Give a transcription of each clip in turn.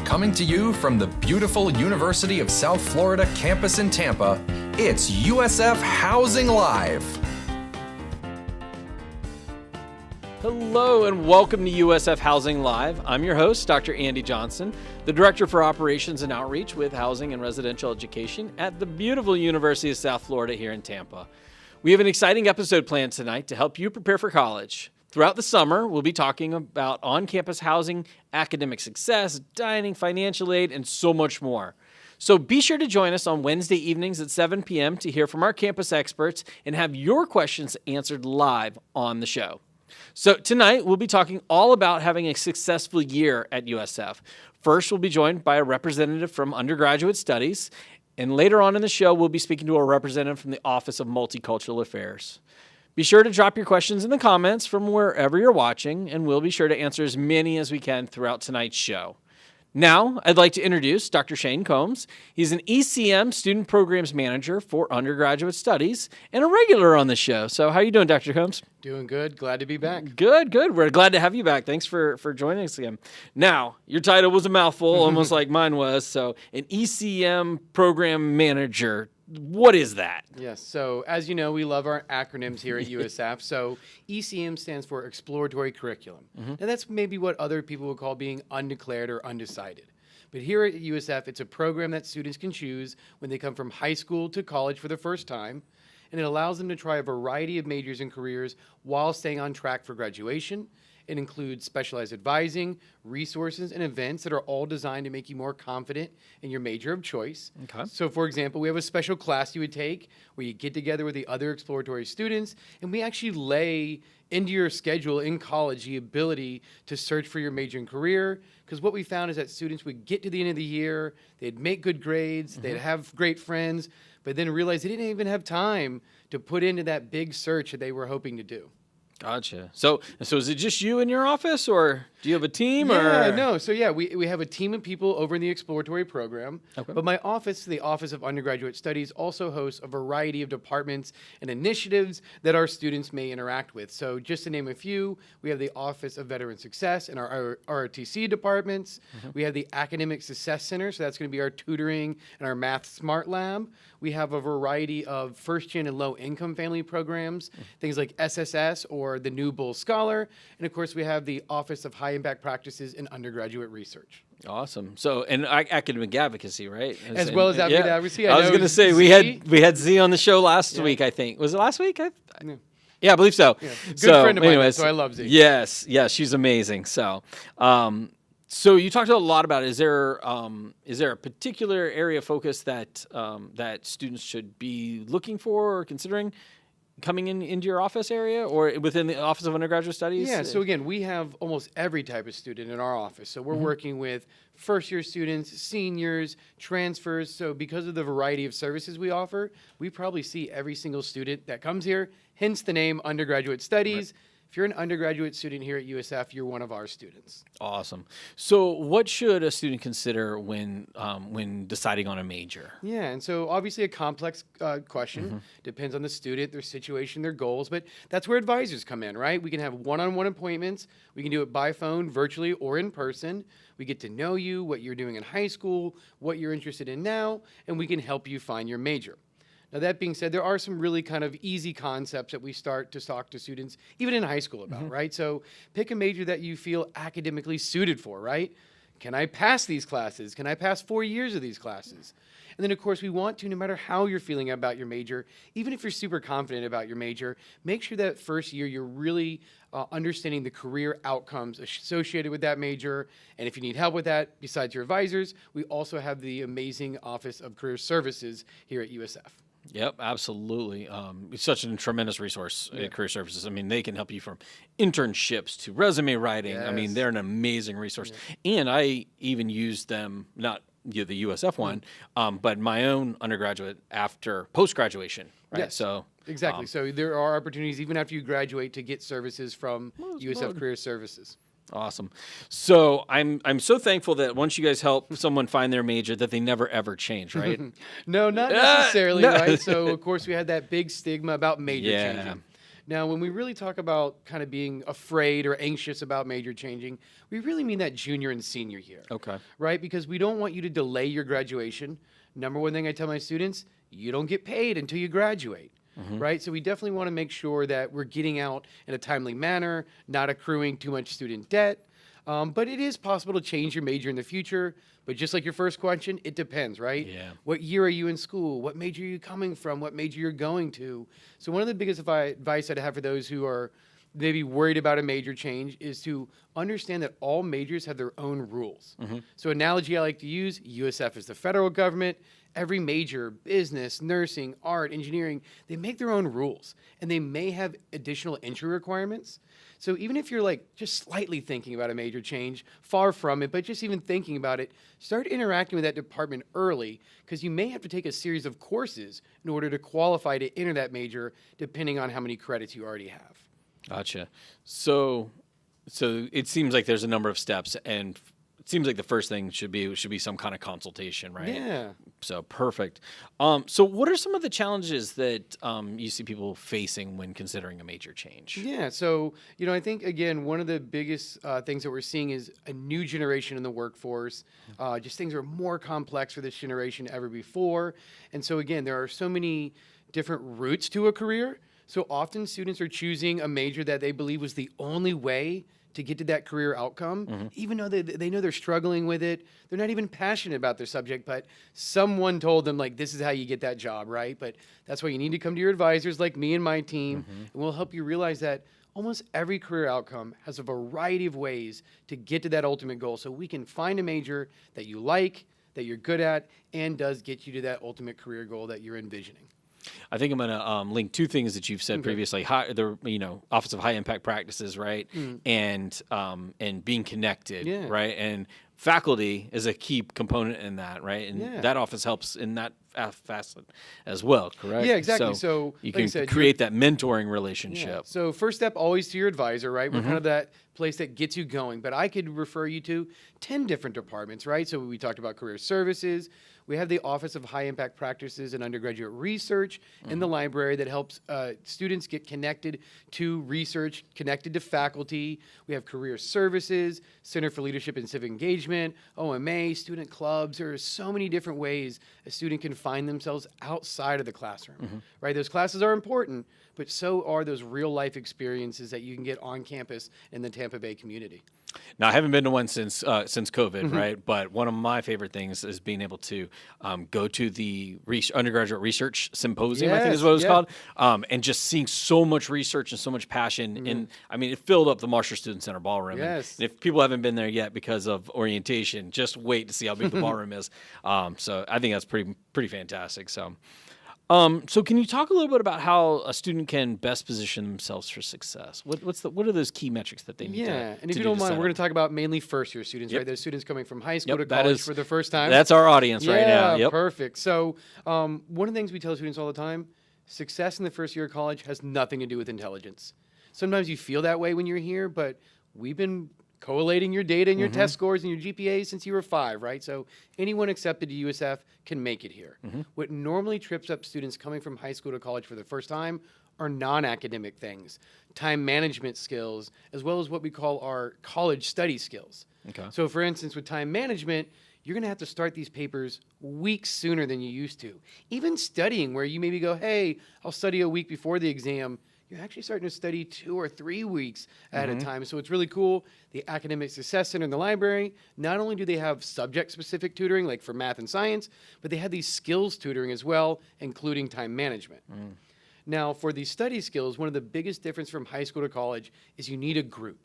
Coming to you from the beautiful University of South Florida campus in Tampa, it's USF Housing Live. Hello and welcome to USF Housing Live. I'm your host, Dr. Andy Johnson, the Director for Operations and Outreach with Housing and Residential Education at the beautiful University of South Florida here in Tampa. We have an exciting episode planned tonight to help you prepare for college. Throughout the summer, we'll be talking about on-campus housing, academic success, dining, financial aid, and so much more. So be sure to join us on Wednesday evenings at 7 p.m. to hear from our campus experts and have your questions answered live on the show. So tonight, we'll be talking all about having a successful year at USF. First, we'll be joined by a representative from Undergraduate Studies, and later on in the show, we'll be speaking to a representative from the Office of Multicultural Affairs. Be sure to drop your questions in the comments from wherever you're watching, and we'll be sure to answer as many as we can throughout tonight's show. Now, I'd like to introduce Dr. Shane Combs. He's an ECM Student Programs Manager for Undergraduate Studies and a regular on the show. So how are you doing, Dr. Combs? Doing good. Glad to be back. Good. We're glad to have you back. Thanks for joining us again. Now, your title was a mouthful, almost like mine was. So an ECM Program Manager. What is that? Yes. So as you know, we love our acronyms here at USF. So ECM stands for Exploratory Curriculum. And that's maybe what other people would call being undeclared or undecided. But here at USF, it's a program that students can choose when they come from high school to college for the first time. And it allows them to try a variety of majors and careers while staying on track for graduation. It includes specialized advising, resources, and events that are all designed to make you more confident in your major of choice. Okay. So, for example, we have a special class you would take where you get together with the other exploratory students, and we actually lay into your schedule in college the ability to search for your major and career. Because what we found is that students would get to the end of the year, they'd make good grades, they'd have great friends, but then realize they didn't even have time to put into that big search that they were hoping to do. Gotcha. So is it just you in your office, or do you have a team? We have a team of people over in the exploratory program. Okay. But my office, the Office of Undergraduate Studies, also hosts a variety of departments and initiatives that our students may interact with. So just to name a few, we have the Office of Veteran Success and our ROTC departments. We have the Academic Success Center, so that's going to be our tutoring and our Math Smart Lab. We have a variety of first-gen and low-income family programs, things like SSS or the New Bull Scholar. And, of course, we have the Office of High Impact Practices in Undergraduate Research. Awesome. So, and academic advocacy, right? As well as academic advocacy. I was going to say, we had Z on the show last week, I think. Was it last week? Yeah, I believe so. Yeah. Good friend of mine, so I love Z. Yes, she's amazing. So, so you talked a lot about, is there a particular area of focus that that students should be looking for or considering coming into your office area or within the Office of Undergraduate Studies? Yeah, so again, we have almost every type of student in our office. So we're working with first-year students, seniors, transfers. So because of the variety of services we offer, we probably see every single student that comes here, hence the name Undergraduate Studies. Right. If you're an undergraduate student here at USF, you're one of our students. Awesome. So what should a student consider when deciding on a major? Yeah, and so obviously a complex question. Depends on the student, their situation, their goals, but that's where advisors come in, right? We can have one-on-one appointments. We can do it by phone, virtually, or in person. We get to know you, what you're doing in high school, what you're interested in now, and we can help you find your major. Now, that being said, there are some really kind of easy concepts that we start to talk to students, even in high school about, right? So pick a major that you feel academically suited for, right? Can I pass these classes? Can I pass 4 years of these classes? And then, of course, we want to, no matter how you're feeling about your major, even if you're super confident about your major, make sure that first year you're really understanding the career outcomes associated with that major. And if you need help with that, besides your advisors, we also have the amazing Office of Career Services here at USF. Yep, absolutely. It's such a tremendous resource at Career Services. I mean, they can help you from internships to resume writing. Yes. I mean, they're an amazing resource. Yeah. And I even use them, not the USF one, but my own undergraduate after post-graduation, right? Yes. So exactly. So there are opportunities even after you graduate to get services from USF Career Services. Awesome. So I'm so thankful that once you guys help someone find their major, that they never ever change, right? No, not necessarily, right? So of course we had that big stigma about major changing. Now, when we really talk about kind of being afraid or anxious about major changing, we really mean that junior and senior year. Okay. Right? Because we don't want you to delay your graduation. Number one thing I tell my students, you don't get paid until you graduate. Right? So we definitely want to make sure that we're getting out in a timely manner, not accruing too much student debt. But it is possible to change your major in the future. But just like your first question, it depends, right? Yeah. What year are you in school? What major are you coming from? What major you're going to? So one of the biggest advice I'd have for those who are maybe worried about a major change is to understand that all majors have their own rules. So analogy I like to use, USF is the federal government. Every major, business, nursing, art, engineering, they make their own rules. And they may have additional entry requirements. So even if you're like just slightly thinking about a major change, far from it, but just even thinking about it, start interacting with that department early, because you may have to take a series of courses in order to qualify to enter that major, depending on how many credits you already have. Gotcha. So it seems like there's a number of steps, and it seems like the first thing should be some kind of consultation, right? Yeah. So perfect. So what are some of the challenges that you see people facing when considering a major change? Yeah, so, I think, again, one of the biggest things that we're seeing is a new generation in the workforce. Just things are more complex for this generation ever before. And so, again, there are so many different routes to a career. So often students are choosing a major that they believe was the only way to get to that career outcome, even though they know they're struggling with it. They're not even passionate about their subject, but someone told them, like, this is how you get that job, right? But that's why you need to come to your advisors like me and my team, and we'll help you realize that almost every career outcome has a variety of ways to get to that ultimate goal. So we can find a major that you like, that you're good at, and does get you to that ultimate career goal that you're envisioning. I think I'm going to link two things that you've said previously: the Office of High Impact Practices, right, and being connected, right, and faculty is a key component in that, right, and that office helps in that facet as well, correct? Yeah, exactly. So you like can create that mentoring relationship. Yeah. So first step, always to your advisor, right? We're kind of that place that gets you going. But I could refer you to 10 different departments, right? So we talked about career services. We have the Office of High Impact Practices and Undergraduate Research in the library that helps students get connected to research, connected to faculty. We have career services, Center for Leadership and Civic Engagement, OMA, student clubs. There are so many different ways a student can find themselves outside of the classroom, right? Those classes are important, but so are those real life experiences that you can get on campus in the Tampa Bay community. Now, I haven't been to one since COVID, right? But one of my favorite things is being able to go to the undergraduate research symposium, I think is what it was called, and just seeing so much research and so much passion. And I mean, it filled up the Marshall Student Center ballroom. Yes. And if people haven't been there yet because of orientation, just wait to see how big the ballroom is. So I think that's pretty fantastic. So can you talk a little bit about how a student can best position themselves for success? What are those key metrics that they need to and if you don't mind, we're going to talk about mainly first-year students, right? Those students coming from high school to college for the first time. That's our audience right now. Yeah, perfect. So one of the things we tell students all the time, success in the first year of college has nothing to do with intelligence. Sometimes you feel that way when you're here, but we've been collating your data and your test scores and your GPAs since you were 5, right? So anyone accepted to USF can make it here. What normally trips up students coming from high school to college for the first time are non-academic things, time management skills, as well as what we call our college study skills. Okay. So for instance, with time management, you're going to have to start these papers weeks sooner than you used to. Even studying, where you maybe go, hey, I'll study a week before the exam, you're actually starting to study 2 or 3 weeks at a time. So it's really cool. The Academic Success Center in the library, not only do they have subject-specific tutoring, like for math and science, but they have these skills tutoring as well, including time management. Now, for these study skills, one of the biggest difference from high school to college is you need a group.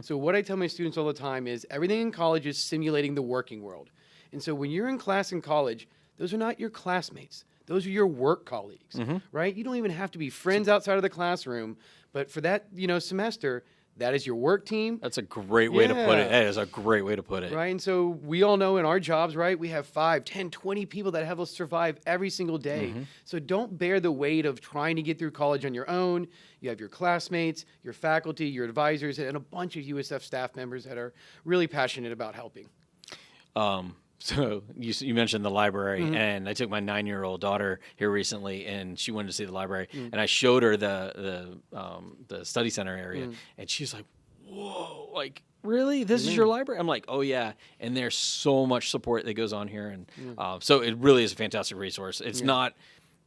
So what I tell my students all the time is everything in college is simulating the working world. And so when you're in class in college, those are not your classmates. Those are your work colleagues, right? You don't even have to be friends outside of the classroom, but for that, semester, that is your work team. That's a great way to put it. That is a great way to put it. Right, and so we all know in our jobs, right, we have 5, 10, 20 people that have us survive every single day. So don't bear the weight of trying to get through college on your own. You have your classmates, your faculty, your advisors, and a bunch of USF staff members that are really passionate about helping. So you mentioned the library, and I took my 9-year-old daughter here recently, and she wanted to see the library, and I showed her the study center area, and she's like, "Whoa! Like, really? This is your library?" I'm like, "Oh yeah!" And there's so much support that goes on here, and so it really is a fantastic resource.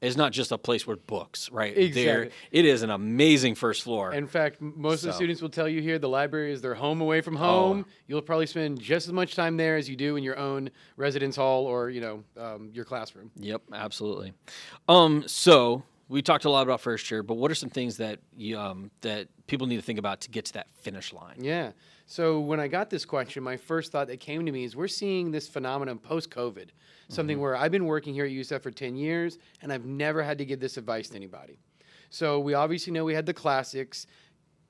It's not just a place with books, right? Exactly. It is an amazing first floor. In fact, most of the students will tell you here the library is their home away from home. Oh. You'll probably spend just as much time there as you do in your own residence hall or your classroom. Yep, absolutely. So we talked a lot about first year, but what are some things that that people need to think about to get to that finish line? Yeah. So when I got this question, my first thought that came to me is we're seeing this phenomenon post-COVID, something where I've been working here at USF for 10 years, and I've never had to give this advice to anybody. So we obviously know we had the classics,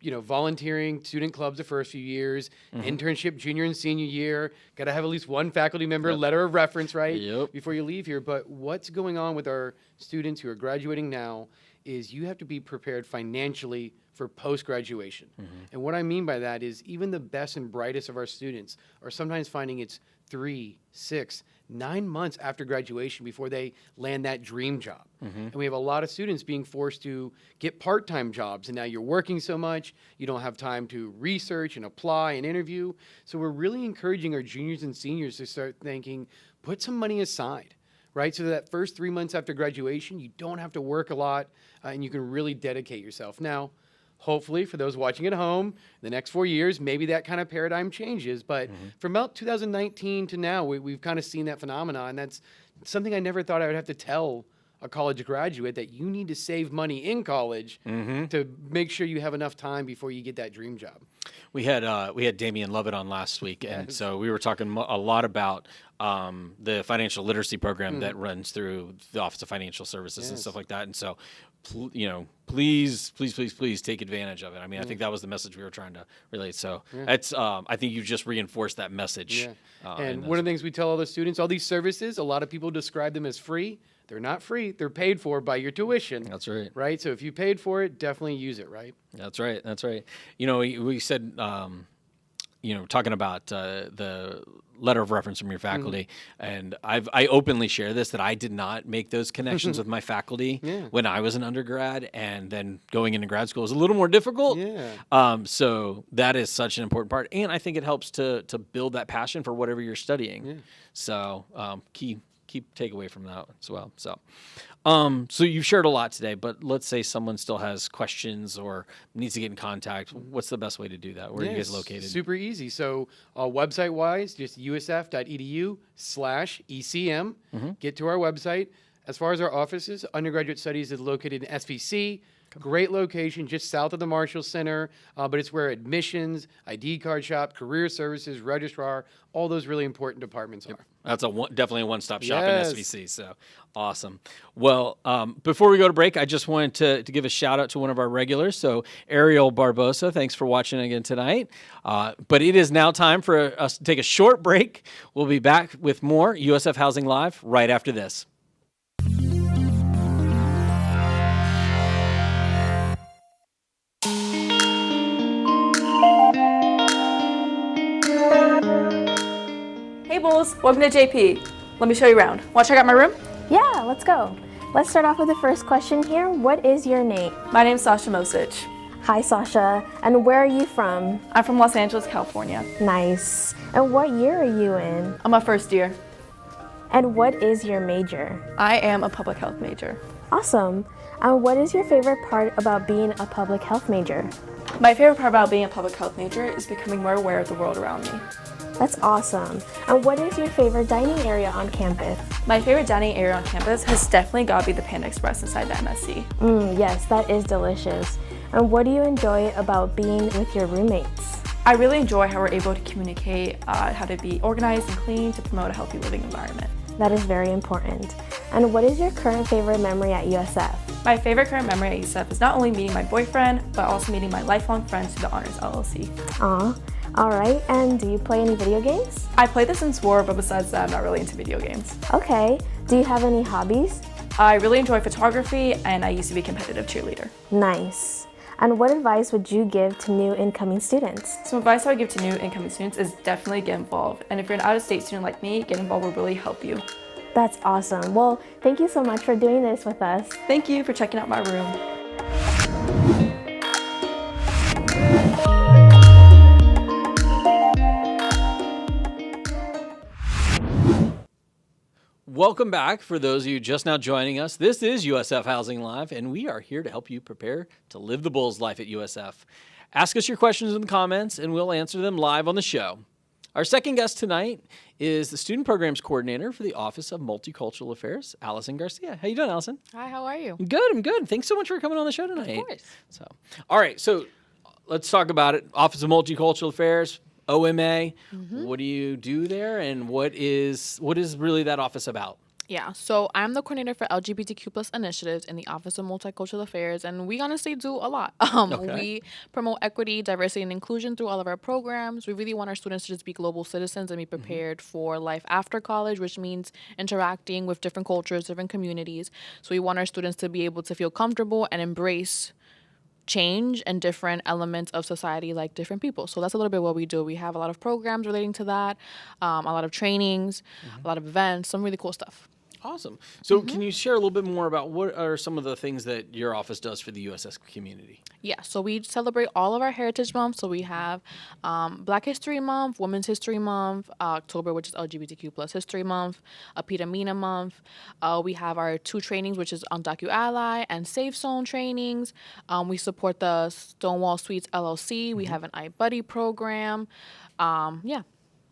volunteering, student clubs the first few years, internship junior and senior year, got to have at least one faculty member letter of reference, right, before you leave here. But what's going on with our students who are graduating now is you have to be prepared financially for post-graduation. And what I mean by that is even the best and brightest of our students are sometimes finding it's 3, 6, 9 months after graduation before they land that dream job. And we have a lot of students being forced to get part-time jobs, and now you're working so much, you don't have time to research and apply and interview. So we're really encouraging our juniors and seniors to start thinking, put some money aside, right? So that first 3 months after graduation, you don't have to work a lot, and you can really dedicate yourself. Now, hopefully, for those watching at home, the next 4 years, maybe that kind of paradigm changes. But from about 2019 to now, we've kind of seen that phenomenon. And that's something I never thought I would have to tell a college graduate, that you need to save money in college to make sure you have enough time before you get that dream job. We had Damian Lovett on last week, and so we were talking a lot about the financial literacy program that runs through the Office of Financial Services and stuff like that. And so, please take advantage of it. I mean, I think that was the message we were trying to relate. So that's I think you just reinforced that message. And one of the things we tell all the students, all these services, a lot of people describe them as free. They're not free. They're paid for by your tuition. That's right. Right? So if you paid for it, definitely use it, right? That's right. That's right. We said, talking about the letter of reference from your faculty, and I openly share this, that I did not make those connections with my faculty when I was an undergrad, and then going into grad school was a little more difficult. So that is such an important part, and I think it helps to build that passion for whatever you're studying. So key takeaway from that as well. So you've shared a lot today, but let's say someone still has questions or needs to get in contact. What's the best way to do that? Where are you guys located? Super easy. So website-wise, just usf.edu/ECM. Get to our website. As far as our offices, Undergraduate Studies is located in SVC. Great location, just south of the Marshall Center, but it's where admissions, ID card shop, career services, registrar, all those really important departments are. That's definitely a one-stop shop in SVC, so awesome. Well, before we go to break, I just wanted to give a shout-out to one of our regulars, so Ariel Barbosa, thanks for watching again tonight. But it is now time for us to take a short break. We'll be back with more USF Housing Live right after this. Hey Bulls, welcome to JP. Let me show you around. Want to check out my room? Yeah, let's go. Let's start off with the first question here. What is your name? My name's Sasha Mosic. Hi, Sasha. And where are you from? I'm from Los Angeles, California. Nice. And what year are you in? I'm a first year. And what is your major? I am a public health major. Awesome. And what is your favorite part about being a public health major? My favorite part about being a public health major is becoming more aware of the world around me. That's awesome. And what is your favorite dining area on campus? My favorite dining area on campus has definitely got to be the Panda Express inside the MSC. Yes, that is delicious. And what do you enjoy about being with your roommates? I really enjoy how we're able to communicate how to be organized and clean to promote a healthy living environment. That is very important. And what is your current favorite memory at USF? My favorite current memory at USF is not only meeting my boyfriend, but also meeting my lifelong friends through the Honors LLC. Aw, all right. And do you play any video games? I play the Sims 4, but besides that, I'm not really into video games. Okay. Do you have any hobbies? I really enjoy photography, and I used to be a competitive cheerleader. Nice. And what advice would you give to new incoming students? Some advice I would give to new incoming students is definitely get involved. And if you're an out-of-state student like me, get involved will really help you. That's awesome. Well, thank you so much for doing this with us. Thank you for checking out my room. Welcome back. For those of you just now joining us, this is USF Housing Live, and we are here to help you prepare to live the Bulls life at USF. Ask us your questions in the comments, and we'll answer them live on the show. Our second guest tonight is the Student Programs Coordinator for the Office of Multicultural Affairs, Alison Garcia. How you doing, Alison? Hi, how are you? Good, I'm good. Thanks so much for coming on the show tonight. Of course. All right, so let's talk about it. Office of Multicultural Affairs, OMA. What do you do there, and what is really that office about? Yeah, so I'm the coordinator for LGBTQ plus initiatives in the Office of Multicultural Affairs, and we honestly do a lot. We promote equity, diversity, and inclusion through all of our programs. We really want our students to just be global citizens and be prepared for life after college, which means interacting with different cultures, different communities. So we want our students to be able to feel comfortable and embrace change and different elements of society like different people. So that's a little bit what we do. We have a lot of programs relating to that, a lot of trainings, a lot of events, some really cool stuff. Awesome. So can you share a little bit more about what are some of the things that your office does for the USS community? Yeah, so we celebrate all of our heritage months. So we have Black History Month, Women's History Month, October, which is LGBTQ plus History Month, Pita Mina Month. We have our 2 trainings, which is Undocu Ally and Safe Zone trainings. We support the Stonewall Suites LLC. We have an iBuddy program. Yeah.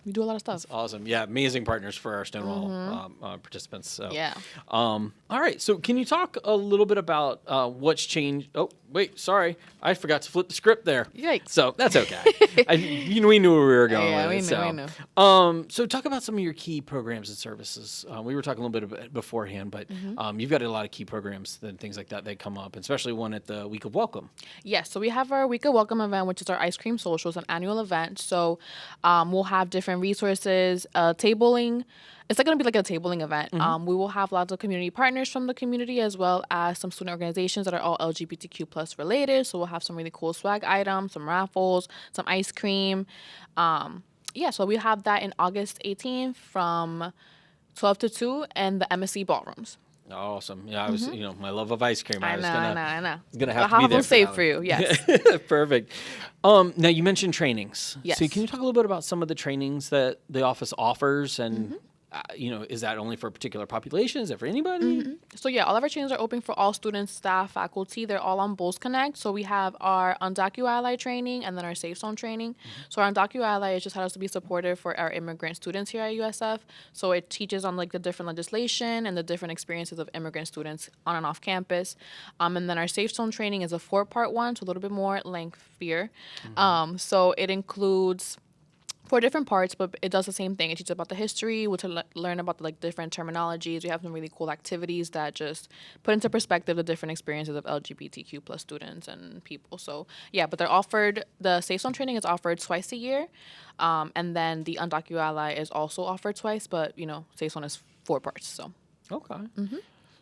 We do a lot of stuff. That's awesome. Yeah, amazing partners for our Stonewall participants. So. Yeah. All right. So can you talk a little bit about what's changed? Oh, wait, sorry. I forgot to flip the script there. Yikes. So that's okay. We knew where we were going Yeah, with we it. knew. So talk about some of your key programs and services. We were talking a little bit beforehand, but you've got a lot of key programs and things like that that come up, especially one at the Week of Welcome. Yes, so we have our Week of Welcome event, which is our Ice Cream Social. It's an annual event. So we'll have different resources, tabling. It's going to be like a tabling event. We will have lots of community partners from the community, as well as some student organizations that are all LGBTQ plus related. So we'll have some really cool swag items, some raffles, some ice cream. So we have that in August 18th from 12 to 2 in the MSC ballrooms. Awesome. Yeah, I was, my love of ice cream. I know. Gonna have I'll to be there them saved for you. Yes. Perfect. Now you mentioned trainings. Yes. So can you talk a little bit about some of the trainings that the office offers, and is that only for a particular population? Is it for anybody? So yeah, all of our trainings are open for all students, staff, faculty. They're all on Bulls Connect. So we have our Undocu Ally training and then our Safe Zone training. So our Undocu Ally is just how to be supportive for our immigrant students here at USF. So it teaches on like the different legislation and the different experiences of immigrant students on and off campus. And then our Safe Zone training is a 4-part one, so a little bit more lengthier. So it includes 4 different parts, but it does the same thing. It teaches about the history, which learn about the different terminologies. We have some really cool activities that just put into perspective the different experiences of LGBTQ plus students and people. So yeah, but they're offered, the Safe Zone training is offered twice a year. And then the Undocu Ally is also offered twice, but Safe Zone is 4 parts. So Okay.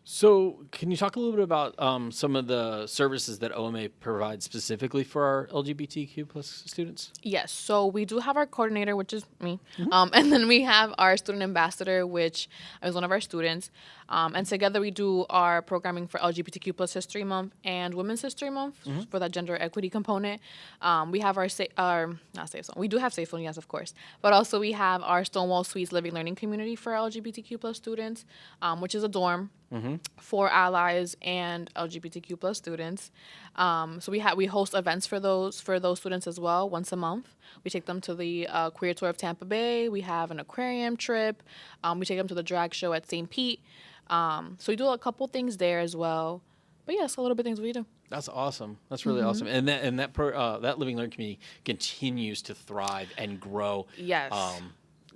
So can you talk a little bit about some of the services that OMA provides specifically for our LGBTQ plus students? yes, so we do have our coordinator, which is me, and then we have our student ambassador, which is one of our students. And together we do our programming for LGBTQ plus History Month and Women's History Month for that gender equity component. We have our not Safe Zone. We do have Safe Zone, yes, of course. But also we have our Stonewall Suites Living Learning Community for LGBTQ plus students, which is a dorm for allies and LGBTQ plus students. So we host events for those students as well once a month. We take them to the Queer Tour of Tampa Bay. We have an aquarium trip. We take them to the drag show at St. Pete. So we do a couple things there as well. But yes, a little bit of things we do. That's awesome. That's really awesome. And that Living Learning community continues to thrive and grow. Yes.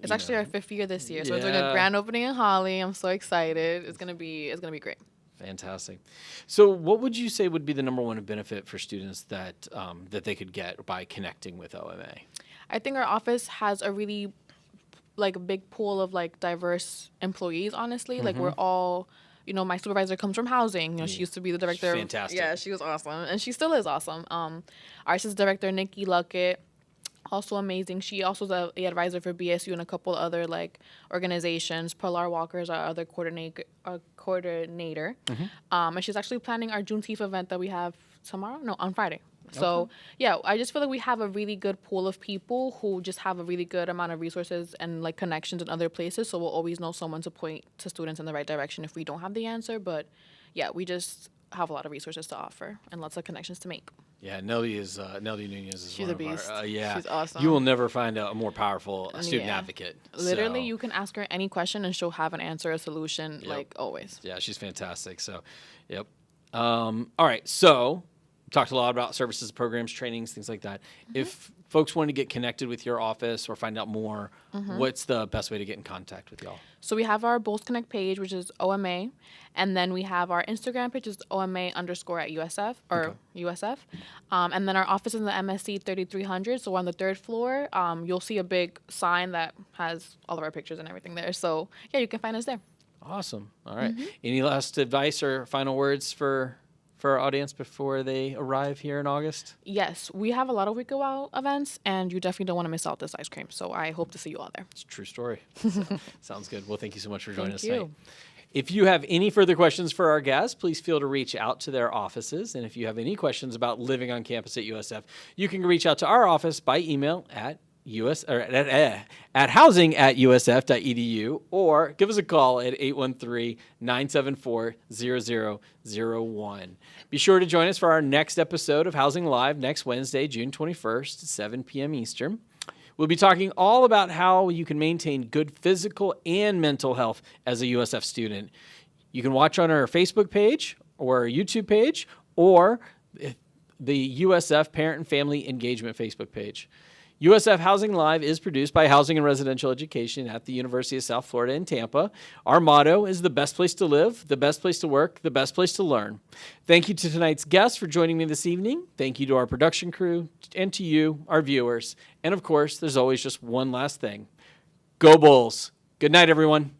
It's actually our 5th year this year, so we're doing a grand opening in Holly. I'm so excited. It's gonna be great. Fantastic. So, what would you say would be the number one benefit for students that they could get by connecting with OMA? I think our office has a really big pool of diverse employees. Honestly, we're all my supervisor comes from housing. She used to be the director. Fantastic. Yeah, she was awesome, and she still is awesome. Our assistant director, Nikki Luckett, also amazing. She also is the advisor for BSU and a couple other organizations. Pilar Walker is our other coordinator. And she's actually planning our Juneteenth event that we have on Friday. So, I just feel like we have a really good pool of people who just have a really good amount of resources and connections in other places. So we'll always know someone to point to students in the right direction if we don't have the answer. But we just have a lot of resources to offer and lots of connections to make. Yeah, Nelly Nunez is She's one a of beast. our, She's awesome. You will never find a more powerful student advocate. Literally, So, you can ask her any question and she'll have an answer, a solution, always. yeah, she's fantastic. So, yep. All right, so talked a lot about services, programs, trainings, things like that. If folks want to get connected with your office or find out more, what's the best way to get in contact with y'all? So we have our Bulls Connect page, which is OMA, and then we have our Instagram page, which is OMA_at USF or USF, and then our office is in the MSC 3300. So on the 3rd floor, you'll see a big sign that has all of our pictures and everything there. So you can find us there. Awesome. All right. Any last advice or final words for our audience before they arrive here in August? Yes, we have a lot of We Go Out events, and you definitely don't want to miss out this ice cream. So I hope to see you all there. It's a true story. So, sounds good. Well, thank you so much for joining us Thank you. tonight. If you have any further questions for our guests, please feel to reach out to their offices. And if you have any questions about living on campus at USF, you can reach out to our office by email at housing@usf.edu or give us a call at 813-974-0001. Be sure to join us for our next episode of Housing Live next Wednesday, June 21st, 7 p.m. Eastern. We'll be talking all about how you can maintain good physical and mental health as a USF student. You can watch on our Facebook page or our YouTube page or the USF Parent and Family Engagement Facebook page. USF Housing Live is produced by Housing and Residential Education at the University of South Florida in Tampa. Our motto is the best place to live, the best place to work, the best place to learn. Thank you to tonight's guests for joining me this evening. Thank you to our production crew and to you, our viewers. And of course, there's always just one last thing. Go Bulls. Good night, everyone.